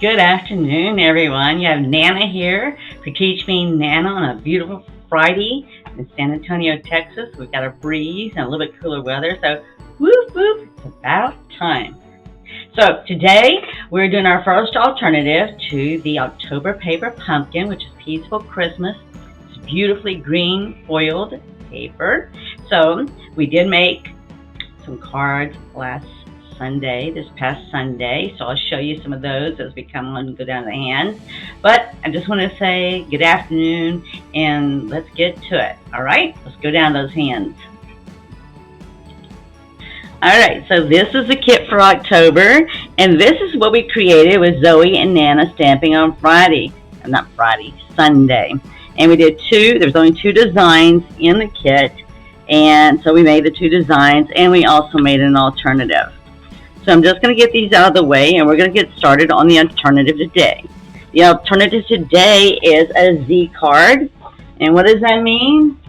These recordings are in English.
Good afternoon, everyone. You have Nana here for Teach Me Nana on a beautiful Friday in San Antonio, Texas. We've got a breeze and a little bit cooler weather, so whoop whoop, it's about time. So today we're doing our first alternative to the October paper pumpkin, which is Peaceful Christmas. It's beautifully green foiled paper. So we did make some cards this past Sunday, so I'll show you some of those as we come on and go down the hands. But I just want to say good afternoon and let's get to it. All right, let's go down those hands. All right, so this is the kit for October, and this is what we created with Zoe and Nana stamping on Sunday. And we did there's only two designs in the kit, and so we made the two designs, and we also made an alternative. So I'm just going to get these out of the way, and we're going to get started on the alternative today. The alternative today is a Z card. And what does that mean?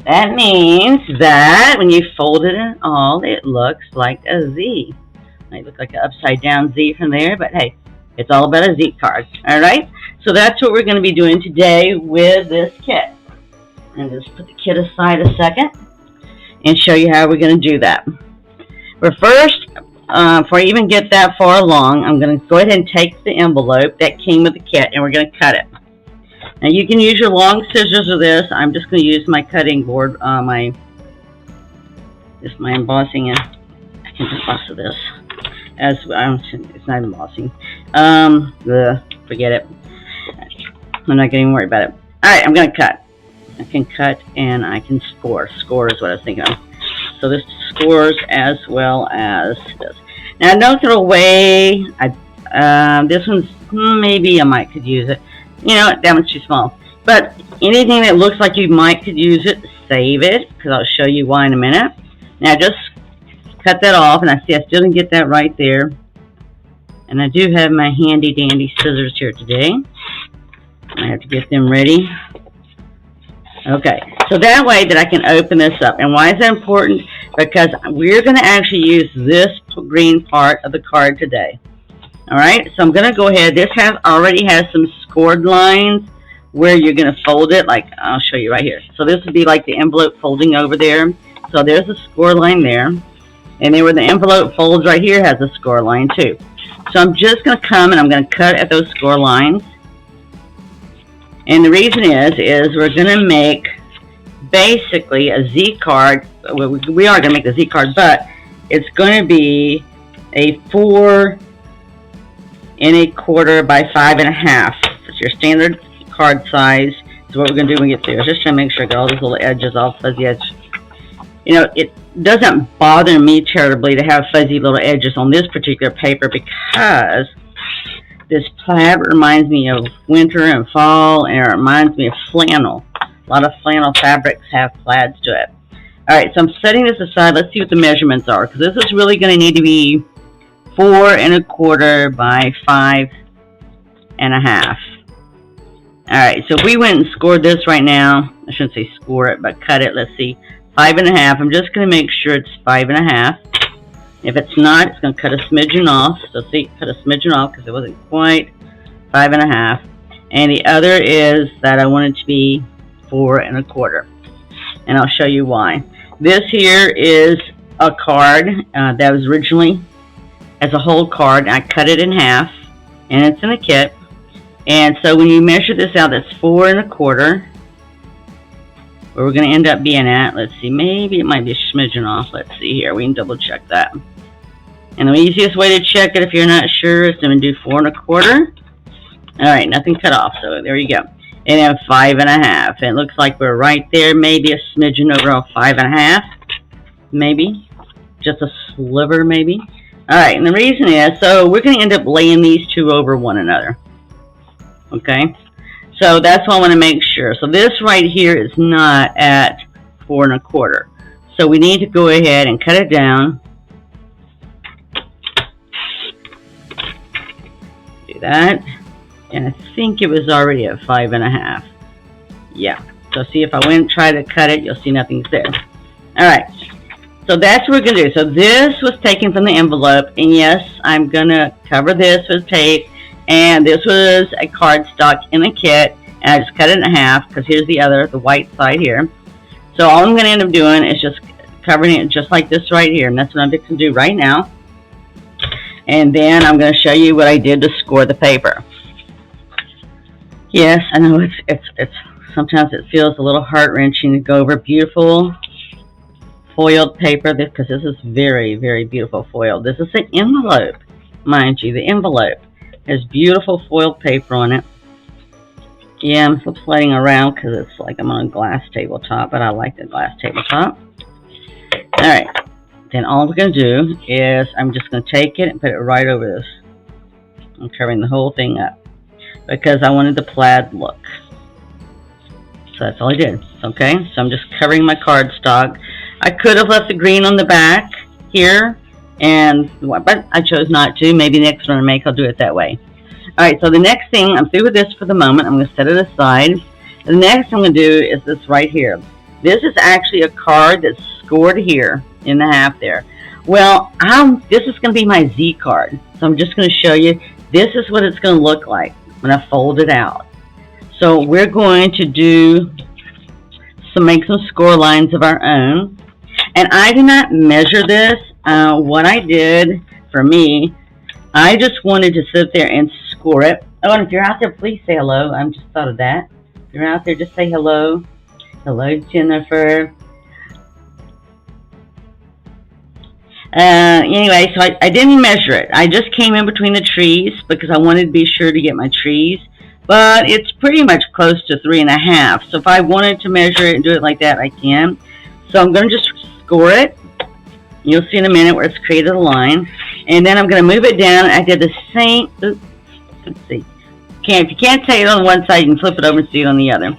That means that when you fold it in all, it looks like a Z. It might look like an upside down Z from there, but hey, it's all about a Z card. All right? So that's what we're going to be doing today with this kit. And just put the kit aside a second and show you how we're going to do that. But first, before I even get that far along, I'm going to go ahead and take the envelope that came with the kit, and we're going to cut it. Now you can use your long scissors with this. I'm just going to use my cutting board, my embossing. I can emboss this. It's not embossing. Forget it. I'm not getting worried about it. All right, I'm going to cut. I can cut and I can score. Score is what I was thinking of. So this scores as well as this. Now don't throw away. This one's maybe I might could use it. You know, that one's too small. But anything that looks like you might could use it, save it, because I'll show you why in a minute. Now just cut that off, and I still didn't get that right there. And I do have my handy dandy scissors here today. I have to get them ready. Okay, so that way that I can open this up. And why is that important? Because we're going to actually use this green part of the card today. All right, so I'm going to go ahead. This already has some scored lines where you're going to fold it. Like, I'll show you right here. So this would be like the envelope folding over there. So there's a score line there. And then where the envelope folds right here has a score line too. So I'm just going to come and I'm going to cut at those score lines. And the reason is we're going to make basically a Z card. Well, we are going to make the Z card, but it's going to be a 4 1/4 by 5 1/2. It's your standard card size. So what we're going to do when we get there is just trying to make sure I get all these little edges, all fuzzy edges. You know, it doesn't bother me terribly to have fuzzy little edges on this particular paper because this plaid reminds me of winter and fall, and it reminds me of flannel. A lot of flannel fabrics have plaids to it. All right, so I'm setting this aside. Let's see what the measurements are, because this is really going to need to be 4 1/4 by 5 1/2. All right, so if we went and scored this right now, I shouldn't say score it, but cut it. Let's see, 5 1/2. I'm just going to make sure it's 5 1/2. If it's not, it's going to cut a smidgen off. So see, cut a smidgen off because it wasn't quite 5 1/2. And the other is that I want it to be 4 1/4. And I'll show you why. This here is a card that was originally as a whole card. I cut it in half, and it's in a kit. And so when you measure this out, that's 4 1/4. Where we're going to end up being at, let's see, maybe it might be a smidgen off. Let's see here. We can double check that. And the easiest way to check it if you're not sure is to do 4 1/4. All right, nothing cut off, so there you go. And then 5 1/2. And it looks like we're right there, maybe a smidgen over 5 1/2. Maybe. Just a sliver, maybe. All right, and the reason is, so we're going to end up laying these two over one another. Okay? So that's why I want to make sure. So this right here is not at 4 1/4. So we need to go ahead and cut it down. Do that. And I think it was already at 5 1/2. Yeah. So see, if I went and try to cut it, you'll see nothing's there. All right. So that's what we're going to do. So this was taken from the envelope. And yes, I'm going to cover this with tape And this was a cardstock in a kit, and I just cut it in half because here's the white side here. So all I'm going to end up doing is just covering it just like this right here, and that's what I'm going to do right now. And then I'm going to show you what I did to score the paper. Yes, I know it's sometimes it feels a little heart-wrenching to go over beautiful foiled paper because this is very, very beautiful foiled. This is an envelope, mind you. The envelope has beautiful foiled paper on it. Yeah, I'm still playing around because it's like I'm on a glass tabletop, but I like the glass tabletop. Alright, then all we're going to do is I'm just going to take it and put it right over this. I'm covering the whole thing up because I wanted the plaid look. So that's all I did. Okay, so I'm just covering my cardstock. I could have left the green on the back here, but I chose not to. Maybe next one I make, I'll do it that way. Alright, so the next thing, I'm through with this for the moment. I'm going to set it aside. The next I'm going to do is this right here. This is actually a card that's scored here in the half there. Well, this is going to be my Z card. So I'm just going to show you. This is what it's going to look like when I fold it out. So we're going to make some score lines of our own. And I did not measure this. What I did for me, I just wanted to sit there and score it. Oh, and if you're out there, please say hello. I just thought of that. If you're out there, just say hello. Hello, Jennifer. Anyway, so I didn't measure it. I just came in between the trees because I wanted to be sure to get my trees. But it's pretty much close to 3.5. So if I wanted to measure it and do it like that, I can. So I'm going to just score it. You'll see in a minute where it's created a line. And then I'm going to move it down. I did the same. Oops, let's see. If you can't see it on one side, you can flip it over and see it on the other.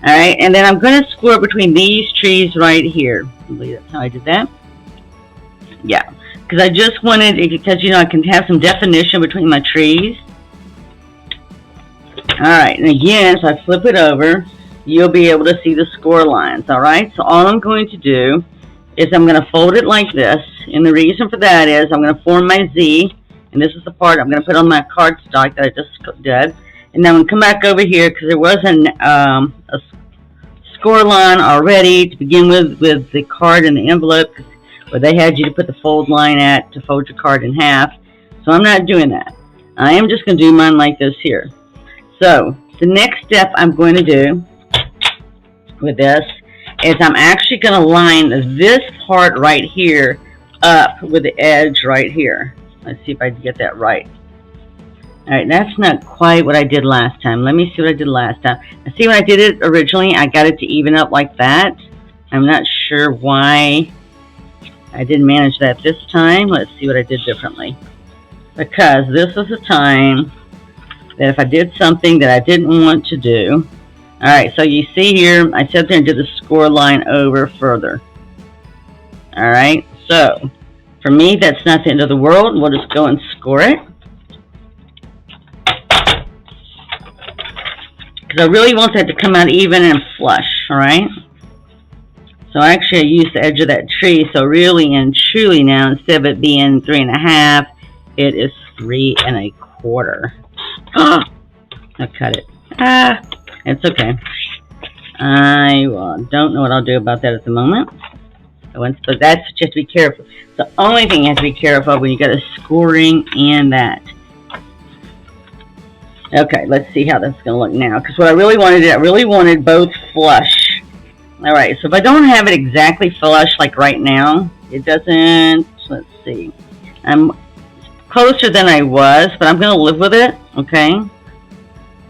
Alright, and then I'm going to score between these trees right here. I believe that's how I did that. Yeah, because I just wanted, because you know I can have some definition between my trees. Alright, and again, so I flip it over, you'll be able to see the score lines. Alright, so all I'm going to do is I'm going to fold it like this. And the reason for that is I'm going to form my Z. And this is the part I'm going to put on my cardstock that I just did. And then I'm going to come back over here because there was a score line already to begin with the card and the envelope where they had you to put the fold line at to fold your card in half. So I'm not doing that. I am just going to do mine like this here. So the next step I'm going to do with this is I'm actually going to line this part right here up with the edge right here. Let's see if I can get that right. Alright, that's not quite what I did last time. Let me see what I did last time. Now, see when I did it originally, I got it to even up like that. I'm not sure why I didn't manage that this time. Let's see what I did differently. Because this was a time that if I did something that I didn't want to do. Alright, so you see here, I sat there and did the score line over further. Alright, so for me, that's not the end of the world. We'll just go and score it. Because I really want that to come out even and flush, alright? So actually I used the edge of that tree, so really and truly now, instead of it being 3.5, it is 3 1/4. I cut it. It's okay. I don't know what I'll do about that at the moment. But that's just to be careful. The only thing you have to be careful of when you got a scoring and that. Okay, let's see how that's going to look now. Because what I really wanted both flush. Alright, so if I don't have it exactly flush like right now, it doesn't, let's see. I'm closer than I was, but I'm going to live with it, okay?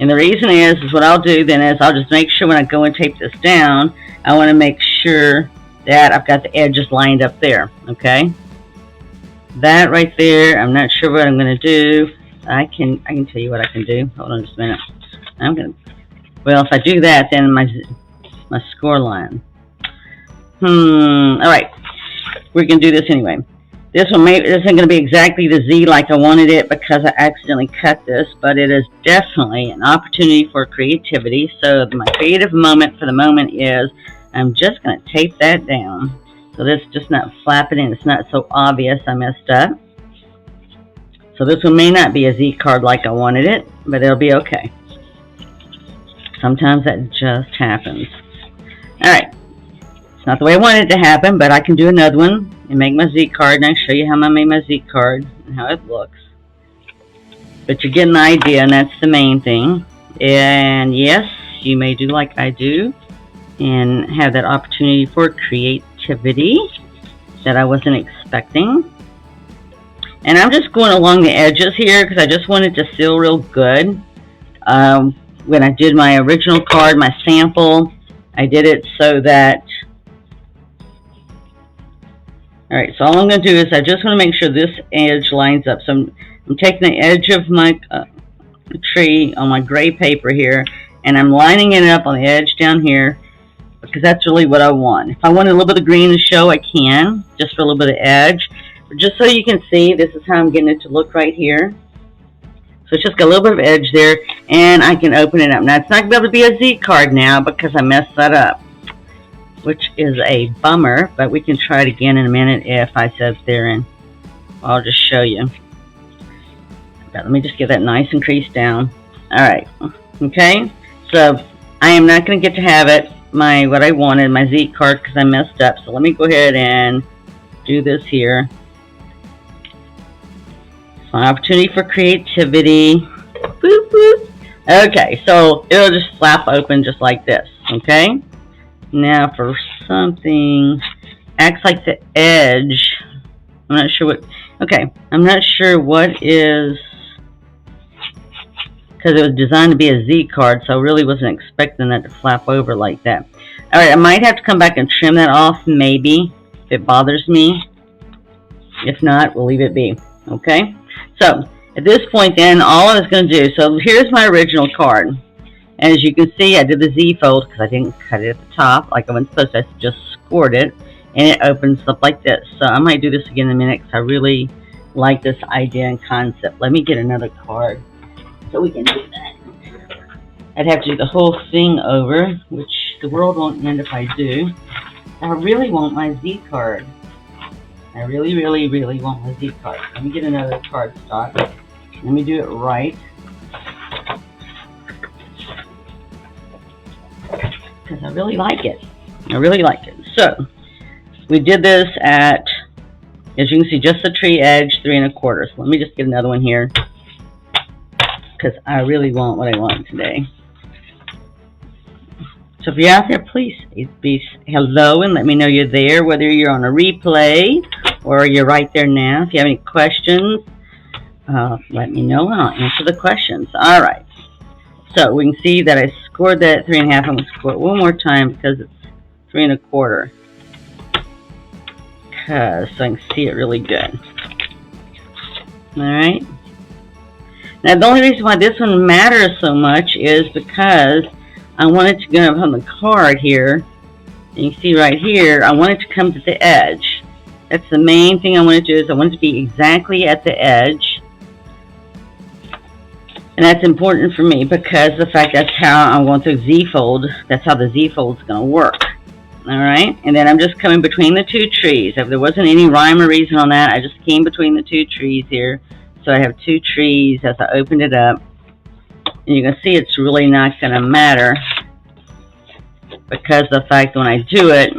And the reason is what I'll do then is I'll just make sure when I go and tape this down, I want to make sure that I've got the edges lined up there, okay? That right there, I'm not sure what I'm going to do. I can tell you what I can do. Hold on just a minute. Well, if I do that, then my score line. Alright. We're going to do this anyway. This isn't going to be exactly the Z like I wanted it because I accidentally cut this, but it is definitely an opportunity for creativity. So my creative moment for the moment is I'm just going to tape that down. So this is just not flapping and it's not so obvious I messed up. So this one may not be a Z card like I wanted it, but it'll be okay. Sometimes that just happens. Alright, it's not the way I wanted it to happen, but I can do another one and make my Z card, and I'll show you how I made my Z card and how it looks. But you get an idea, and that's the main thing. And yes, you may do like I do and have that opportunity for creativity that I wasn't expecting. And I'm just going along the edges here because I just want it to seal real good. When I did my original card, my sample, I did it so that... Alright, so all I'm going to do is I just want to make sure this edge lines up. So I'm taking the edge of my tree on my gray paper here, and I'm lining it up on the edge down here because that's really what I want. If I want a little bit of green to show, I can, just for a little bit of edge. But just so you can see, this is how I'm getting it to look right here. So it's just got a little bit of edge there, and I can open it up. Now, it's not going to be able to be a Z card now because I messed that up, which is a bummer, but we can try it again in a minute if I said there, and I'll just show you. Let me just get that nice and creased down. Alright, okay, so I am not going to get to have it, what I wanted, my Z card, because I messed up. So let me go ahead and do this here. So an opportunity for creativity. Boop, boop. Okay, so it'll just flap open just like this, okay? Now for something, acts like the edge. I'm not sure what, okay, I'm not sure what is, because it was designed to be a Z card, so I really wasn't expecting that to flap over like that. Alright, I might have to come back and trim that off, maybe, if it bothers me. If not, we'll leave it be, okay? So, at this point then, all I was going to do, so here's my original card. As you can see, I did the Z fold because I didn't cut it at the top like I wasn't supposed to. I just scored it, and it opens up like this. So I might do this again in a minute because I really like this idea and concept. Let me get another card so we can do that. I'd have to do the whole thing over, which the world won't end if I do. I really want my Z card. I really, really, really want my Z card. Let me get another card stock. Let me do it right. Because I really like it. I really like it. So, we did this at, as you can see, just the tree edge, 3 1/4. So let me just get another one here. Because I really want what I want today. So if you're out there, please be hello and let me know you're there, whether you're on a replay or you're right there now. If you have any questions, let me know and I'll answer the questions. All right. So we can see that I scored that 3 1/2. I'm going to score it one more time because it's 3 1/4. So I can see it really good. All right. Now the only reason why this one matters so much is because I want it to go up on the card here. And you see right here, I want it to come to the edge. That's the main thing I want to do, is I want it to be exactly at the edge. And that's important for me because the fact that's how I'm going through Z-fold. That's how the Z-fold is going to work. Alright, and then I'm just coming between the two trees. If there wasn't any rhyme or reason on that, I just came between the two trees here. So I have two trees as I opened it up. And you can see it's really not going to matter because the fact that when I do it,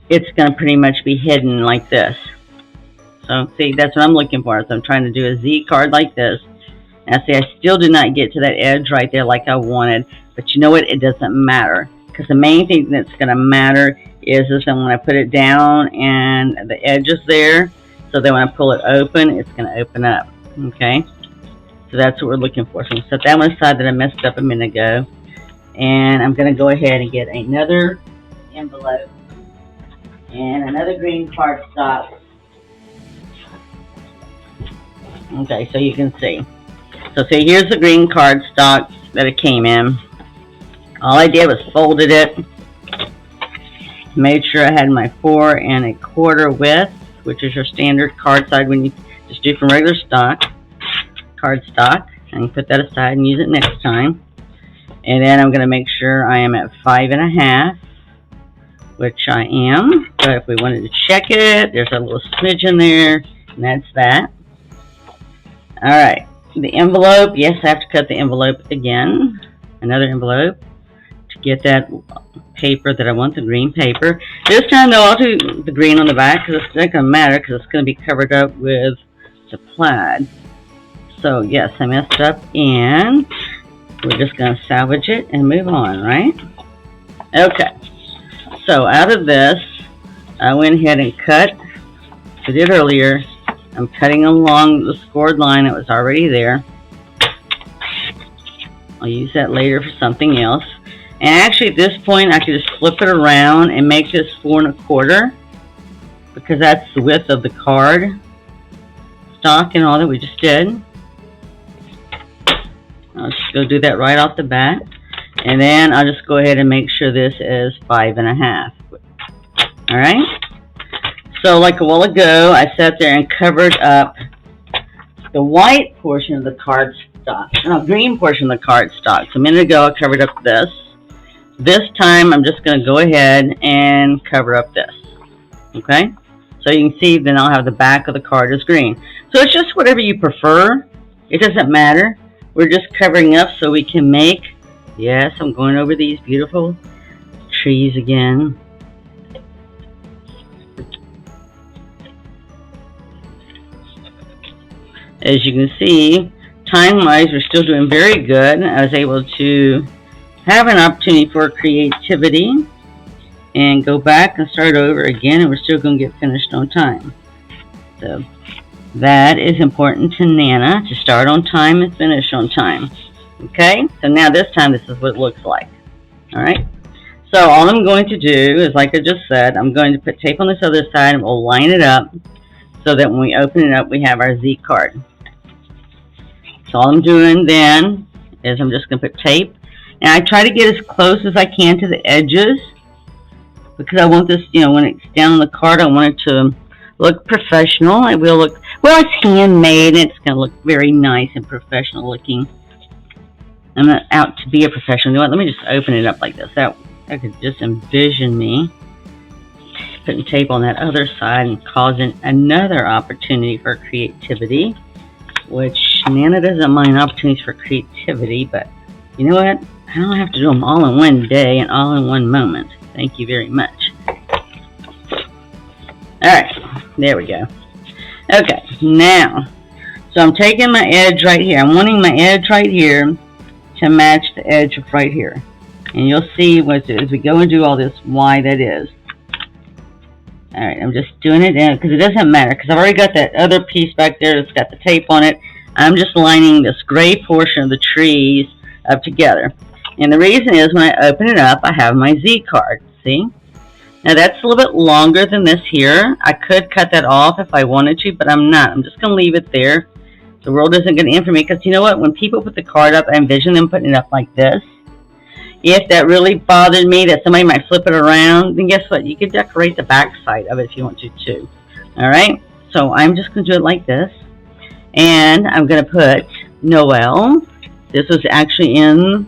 it's going to pretty much be hidden like this. So see, that's what I'm looking for. So I'm trying to do a Z card like this. Now see, I still did not get to that edge right there like I wanted. But you know what? It doesn't matter. Because the main thing that's going to matter is that when I put it down and the edge is there, so that when I pull it open, it's going to open up. Okay? So that's what we're looking for. So I'm going to set that one aside that I messed up a minute ago. And I'm going to go ahead and get another envelope and another green cardstock. Okay, so you can see. So see, here's the green cardstock that it came in. All I did was folded it, made sure I had my 4 1/4 width, which is your standard card side when you just do from regular cardstock, and put that aside and use it next time. And then I'm going to make sure I am at 5 1/2, which I am. But if we wanted to check it, there's a little smidge in there, and that's that. Alright, the envelope, yes, I have to cut the envelope again. Another envelope to get that paper that I want, the green paper. This time though, I'll do the green on the back because it's not going to matter because it's going to be covered up with the plaid. So yes, I messed up and we're just going to salvage it and move on, right? Okay, so out of this, I went ahead and cut, as I did earlier. I'm cutting along the scored line that was already there. I'll use that later for something else. And actually at this point I could just flip it around and make this 4 1/4 because that's the width of the card stock and all that we just did. I'll just go do that right off the bat. And then I'll just go ahead and make sure this is 5 1/2. Alright? So like a while ago, I sat there and covered up the white portion of the cardstock, green portion of the cardstock. So a minute ago, I covered up this. This time, I'm just going to go ahead and cover up this. Okay? So you can see then I'll have the back of the card is green. So it's just whatever you prefer. It doesn't matter. We're just covering up so we can make, yes, I'm going over these beautiful trees again. As you can see, time-wise, we're still doing very good. I was able to have an opportunity for creativity and go back and start over again, and we're still going to get finished on time. So that is important to Nana, to start on time and finish on time. Okay, so now this time this is what it looks like. Alright, so all I'm going to do is, like I just said, I'm going to put tape on this other side and we'll line it up so that when we open it up we have our Z card. So all I'm doing then is I'm just going to put tape, and I try to get as close as I can to the edges because I want this, when it's down on the card, I want it to look professional. It will look, well, it's handmade and it's going to look very nice and professional looking. I'm not out to be a professional. You know what? Let me just open it up like this. That I could just envision me putting tape on that other side and causing another opportunity for creativity, which Nana doesn't mind opportunities for creativity, but you know what? I don't have to do them all in one day and all in one moment. Thank you very much. Alright, there we go. Okay, now, so I'm taking my edge right here. I'm wanting my edge right here to match the edge of right here. And you'll see as we go and do all this why that is. Alright, I'm just doing it because it doesn't matter because I've already got that other piece back there that's got the tape on it. I'm just lining this gray portion of the trees up together. And the reason is when I open it up, I have my Z card. See? Now that's a little bit longer than this here. I could cut that off if I wanted to, but I'm not. I'm just going to leave it there. The world isn't going to end for me because you know what? When people put the card up, I envision them putting it up like this. If that really bothered me that somebody might flip it around, then guess what? You can decorate the back side of it if you want to too. Alright? So I'm just going to do it like this. And I'm going to put Noel. This was actually in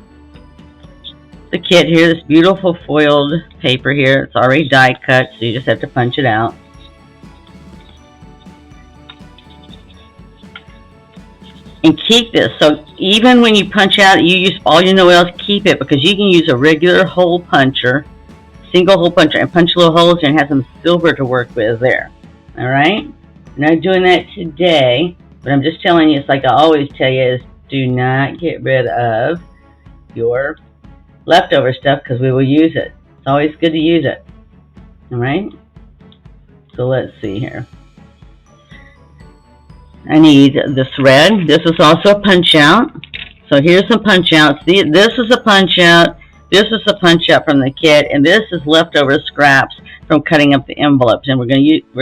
the kit here. This beautiful foiled paper here. It's already die cut, so you just have to punch it out. And keep this. So even when you punch out, you use all your Noels, keep it because you can use a regular hole puncher, single hole puncher, and punch little holes and have some silver to work with there. Alright? I'm not doing that today, but I'm just telling you, it's like I always tell you, is do not get rid of your leftover stuff because we will use it. It's always good to use it. Alright? So let's see here. I need the thread. This is also a punch out. So here's some punch outs. This is a punch out. This is a punch out from the kit, and this is leftover scraps from cutting up the envelopes, and we're going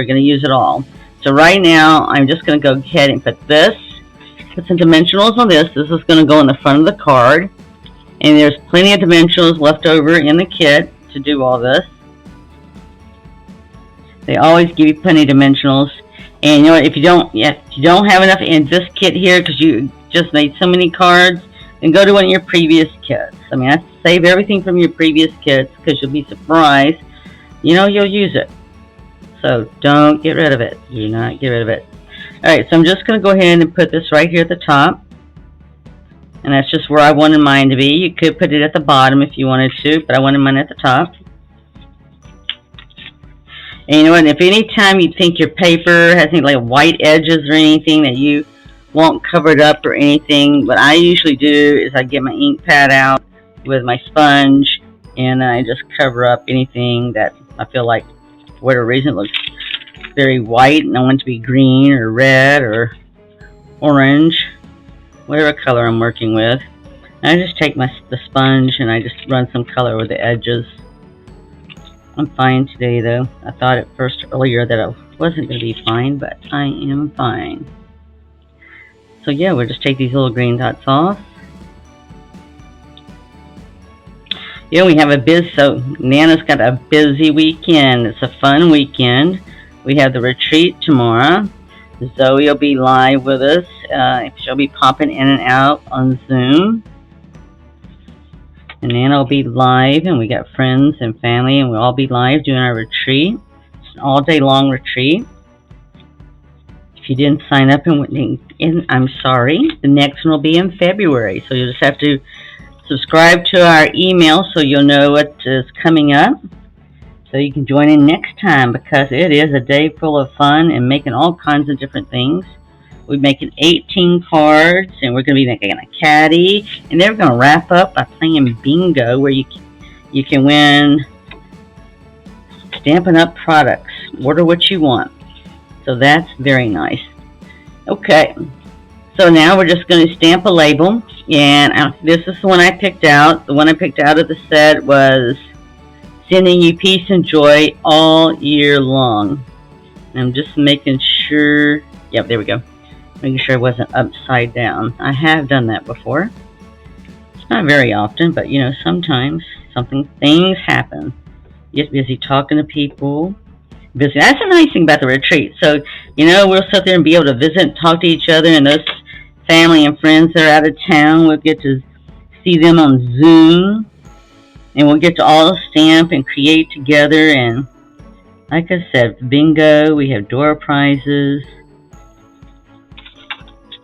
to use it all. So right now, I'm just going to go ahead and put some dimensionals on this. This is going to go in the front of the card, and there's plenty of dimensionals left over in the kit to do all this. They always give you plenty of dimensionals. And you know what, if you don't have enough in this kit here because you just made so many cards, then go to one of your previous kits. I mean, I save everything from your previous kits because you'll be surprised. You'll use it. So don't get rid of it. Do not get rid of it. Alright, so I'm just going to go ahead and put this right here at the top. And that's just where I wanted mine to be. You could put it at the bottom if you wanted to, but I wanted mine at the top. And you know what, if any time you think your paper has any like white edges or anything that you want covered up or anything, what I usually do is I get my ink pad out with my sponge and I just cover up anything that I feel like for whatever reason it looks very white and I want it to be green or red or orange, whatever color I'm working with. And I just take the sponge and I just run some color over the edges. I'm fine today though. I thought at first earlier that I wasn't going to be fine, but I am fine. So yeah, we'll just take these little green dots off. Yeah, we have so Nana's got a busy weekend. It's a fun weekend. We have the retreat tomorrow. Zoe will be live with us. She'll be popping in and out on Zoom. And Nana will be live, and we got friends and family, and we'll all be live doing our retreat. It's an all-day long retreat. If you didn't sign up, I'm sorry. The next one will be in February, so you'll just have to subscribe to our email so you'll know what is coming up. So you can join in next time because it is a day full of fun and making all kinds of different things. We're making 18 cards and we're going to be making a caddy. And then we're going to wrap up by playing bingo where you can win Stampin' Up! Products. Order what you want. So that's very nice. Okay. So now we're just going to stamp a label. And this is the one I picked out. The one I picked out of the set was sending you peace and joy all year long. And I'm just making sure, yep, there we go. Making sure it wasn't upside down. I have done that before. It's not very often, but you know, sometimes things happen. You get busy talking to people. Busy. That's a nice thing about the retreat. So, you know, we'll sit there and be able to visit and talk to each other, and those family and friends that are out of town, we'll get to see them on Zoom. And we'll get to all stamp and create together. And like I said, bingo, we have door prizes.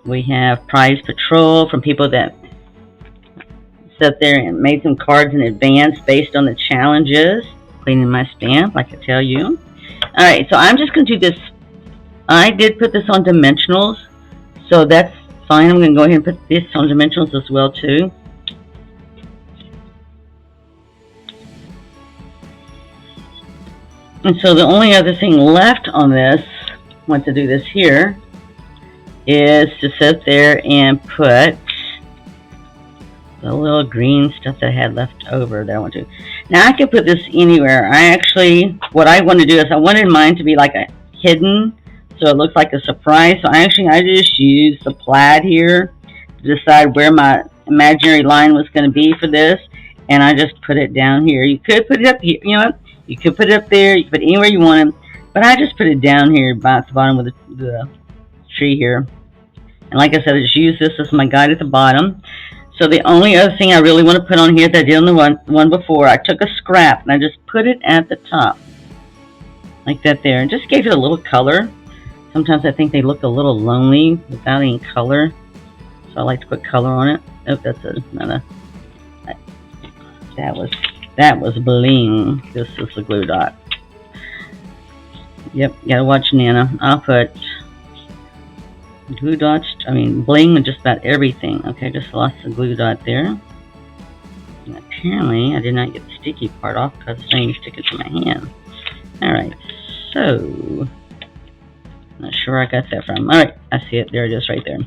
We have prize patrol from people that sat there and made some cards in advance based on the challenges. Cleaning my stamp, like I tell you. Alright, so I'm just going to do this. I did put this on dimensionals, so that's fine. I'm going to go ahead and put this on dimensionals as well too. And so the only other thing left on this, want to do this here, is to sit there and put the little green stuff that I had left over that I want to. Now I can put this anywhere. What I want to do is I wanted mine to be like a hidden, so it looks like a surprise. So I just used the plaid here to decide where my imaginary line was going to be for this, and I just put it down here. You could put it up here, you know what? You could put it up there, you could put it anywhere you want it, but I just put it down here at the bottom of the tree here. And like I said, I just use this as my guide at the bottom. So the only other thing I really want to put on here that I did on the one before, I took a scrap and I just put it at the top. Like that there. And just gave it a little color. Sometimes I think they look a little lonely without any color. So I like to put color on it. Oh, that's another. That was bling. This is the glue dot. Yep, gotta watch Nana. I'll put glue dots, bling with just about everything. Okay, just lost the glue dot there. And apparently, I did not get the sticky part off because it's saying stick it to my hand. Alright, so, not sure where I got that from. Alright, I see it. There it is right there.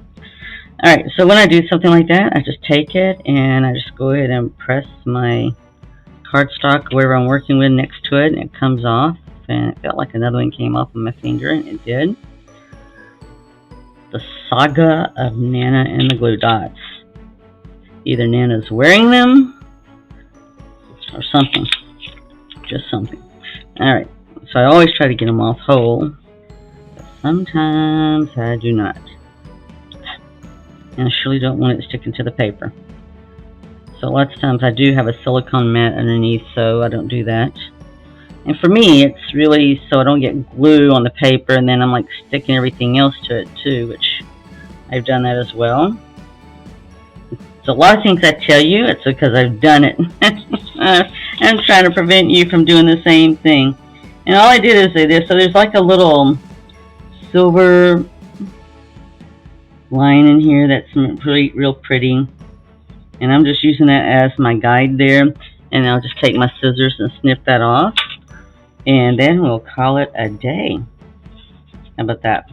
Alright, so when I do something like that, I just take it and I just go ahead and press my cardstock, whatever I'm working with, next to it, and it comes off. And it felt like another one came off of my finger, and it did. The saga of Nana and the glue dots. Either Nana's wearing them or something. Just something. Alright, so I always try to get them off whole, but sometimes I do not. And I surely don't want it sticking to the paper. So lots of times I do have a silicone mat underneath, so I don't do that. And for me, it's really so I don't get glue on the paper and then I'm like sticking everything else to it too, which I've done that as well. So a lot of things I tell you, it's because I've done it. I'm trying to prevent you from doing the same thing. And all I did is say this. So there's like a little silver line in here that's real pretty. And I'm just using that as my guide there. And I'll just take my scissors and snip that off. And then we'll call it a day. How about that?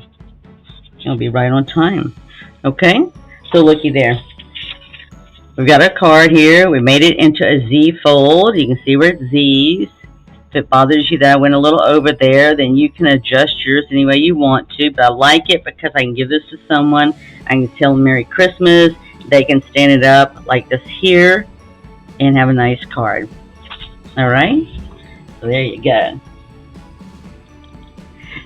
It'll be right on time. Okay? So looky there. We've got a card here. We made it into a Z fold. You can see where it Z's. If it bothers you that I went a little over there, then you can adjust yours any way you want to. But I like it because I can give this to someone. I can tell them Merry Christmas. They can stand it up like this here and have a nice card. Alright? So there you go.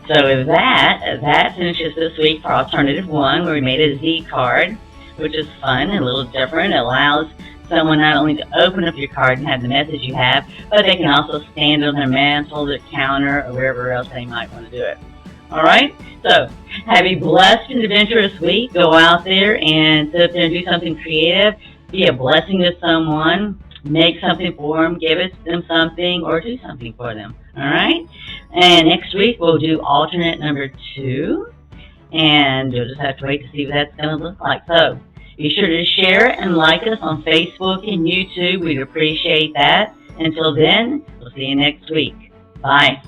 So with that finishes this week for Alternative 1, where we made a Z card, which is fun and a little different. It allows someone not only to open up your card and have the message you have, but they can also stand on their mantle, their counter, or wherever else they might want to do it. Alright? So, have a blessed and adventurous week. Go out there and sit there and do something creative. Be a blessing to someone. Make something for them. Give them something or do something for them. Alright? And next week we'll do alternate number 2. And you'll just have to wait to see what that's going to look like. So, be sure to share and like us on Facebook and YouTube. We'd appreciate that. Until then, we'll see you next week. Bye.